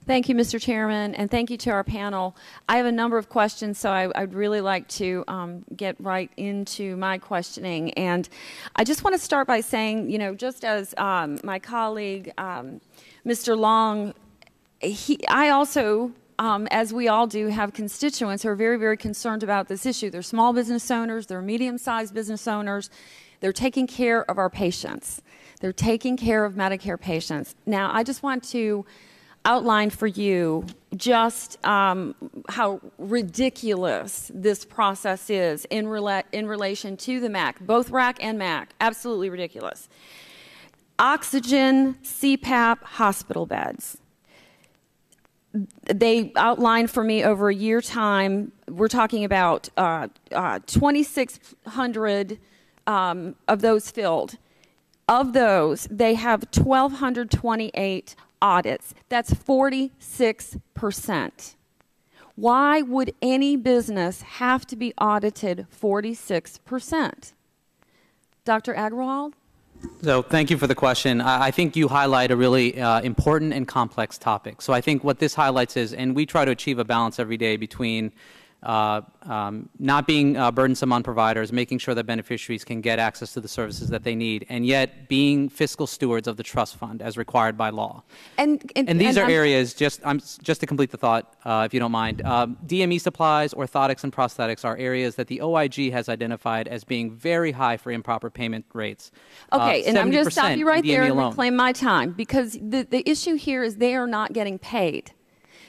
Thank you, Mr. Chairman, and thank you to our panel. I have a number of questions, so I'd really like to get right into my questioning. And I just want to start by saying, you know, just as my colleague, Mr. Long, I also, as we all do, have constituents who are very, very concerned about this issue. They're small business owners, they're medium-sized business owners. They're taking care of our patients. They're taking care of Medicare patients. Now, I just want to outline for you just how ridiculous this process is in relation to the MAC, both RAC and MAC, absolutely ridiculous. Oxygen, CPAP, hospital beds. They outlined for me over a year time, we're talking about 2,600 of those filled. Of those, they have 1,228 audits. That's 46%. Why would any business have to be audited 46%? Dr. Agrawal? So thank you for the question. I think you highlight a really important and complex topic. So I think what this highlights is, and we try to achieve a balance every day between not being burdensome on providers, making sure that beneficiaries can get access to the services that they need, and yet being fiscal stewards of the trust fund as required by law. And these are areas, just to complete the thought, if you don't mind, DME supplies, orthotics, and prosthetics are areas that the OIG has identified as being very high for improper payment rates. Okay, and I'm going to stop you right there and reclaim my time, because the issue here is they are not getting paid.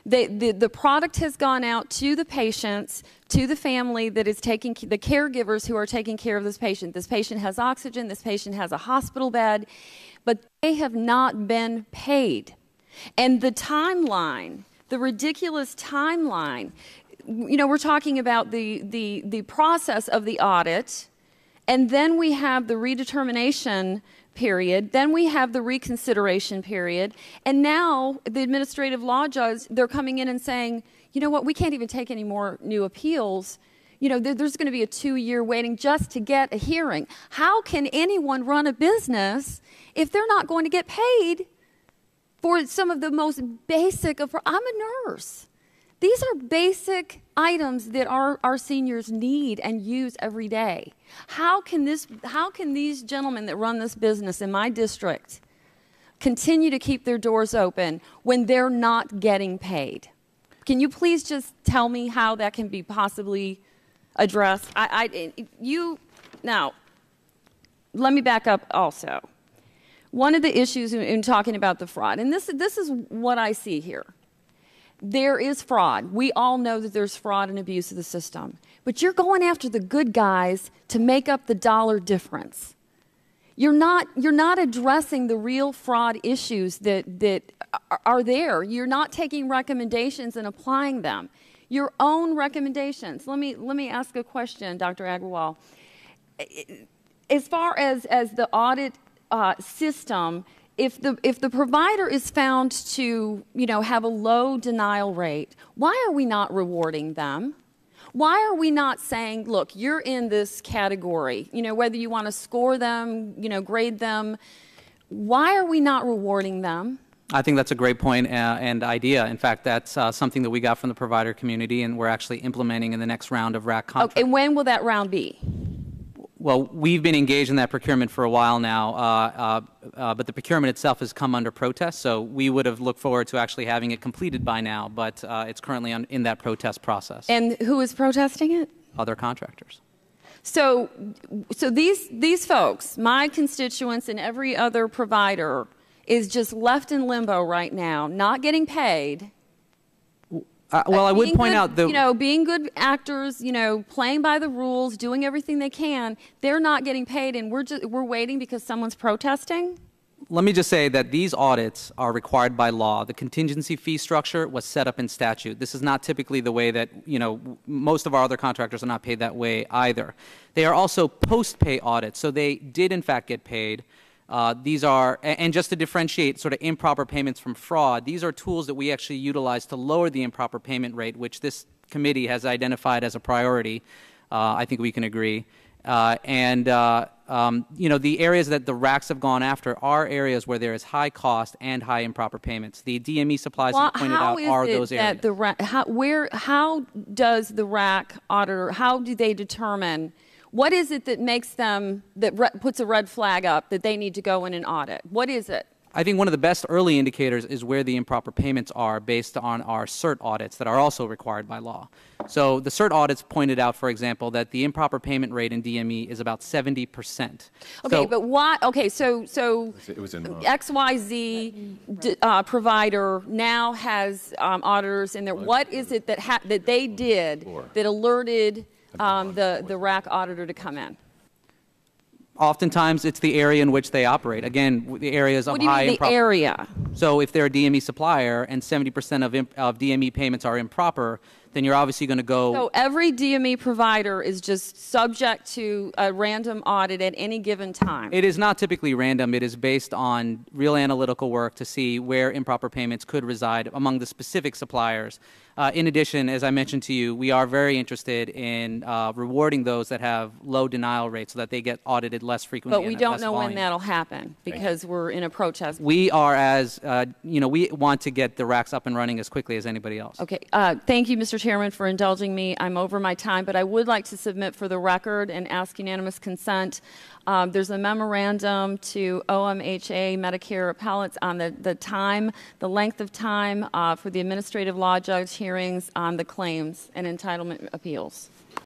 The product has gone out to the patients, to the family that is taking, the caregivers who are taking care of this patient. This patient has oxygen, this patient has a hospital bed, but they have not been paid. And the timeline, the ridiculous timeline, you know, we're talking about the process of the audit, and then we have the redetermination period, then we have the reconsideration period, and now the administrative law judge, they're coming in and saying, you know what, we can't even take any more new appeals. You know, there's going to be a 2-year waiting just to get a hearing. How can anyone run a business if they're not going to get paid for some of the most basic of, I'm a nurse. These are basic items that our seniors need and use every day. How can these gentlemen that run this business in my district continue to keep their doors open when they're not getting paid? Can you please just tell me how that can be possibly addressed? Now, let me back up also. One of the issues in talking about the fraud, and this is what I see here. There is fraud. We all know that there's fraud and abuse of the system. But you're going after the good guys to make up the dollar difference. You're not addressing the real fraud issues that are there. You're not taking recommendations and applying them. Your own recommendations. Let me ask a question, Dr. Agrawal. As far as the audit system, if the provider is found to, you know, have a low denial rate, why are we not rewarding them? Why are we not saying, look, you're in this category, you know, whether you want to score them, you know, grade them, why are we not rewarding them? I think that's a great point and idea. In fact, that's something that we got from the provider community, and we're actually implementing in the next round of RAC contracts. Okay, and when will that round be? Well, we've been engaged in that procurement for a while now, but the procurement itself has come under protest, so we would have looked forward to actually having it completed by now, but it's currently in that protest process. And who is protesting it? Other contractors. So these folks, my constituents and every other provider, is just left in limbo right now, not getting paid. Well, I would point out that, you know, being good actors, you know, playing by the rules, doing everything they can, they're not getting paid, and we're waiting because someone's protesting. Let me just say that these audits are required by law. The contingency fee structure was set up in statute. This is not typically the way that, you know, most of our other contractors are not paid that way either. They are also post-pay audits, so they did in fact get paid. These are, and just to differentiate sort of improper payments from fraud, these are tools that we actually utilize to lower the improper payment rate, which this committee has identified as a priority. I think we can agree. The areas that the RACs have gone after are areas where there is high cost and high improper payments. The DME supplies you pointed out are those areas. How does the RAC auditor, how do they determine, what is it that makes them, that puts a red flag up that they need to go in and audit? What is it? I think one of the best early indicators is where the improper payments are based on our CERT audits that are also required by law. So the CERT audits pointed out, for example, that the improper payment rate in DME is about 70%. Okay, but why? Okay, so XYZ provider now has auditors in there. What is it that they did that alerted the RAC auditor to come in? Oftentimes, it's the area in which they operate. Again, the areas of high. What do you mean the area? So if they're a DME supplier and 70% of DME payments are improper, then you're obviously going to go. So every DME provider is just subject to a random audit at any given time? It is not typically random. It is based on real analytical work to see where improper payments could reside among the specific suppliers. In addition, as I mentioned to you, we are very interested in rewarding those that have low denial rates so that they get audited less frequently. But we don't know when that'll happen because we're in a protest. We are we want to get the RACs up and running as quickly as anybody else. Okay. Thank you, Mr. Chairman, for indulging me. I'm over my time, but I would like to submit for the record and ask unanimous consent. There's a memorandum to OMHA Medicare appellates on the length of time for the administrative law judge hearings on the claims and entitlement appeals.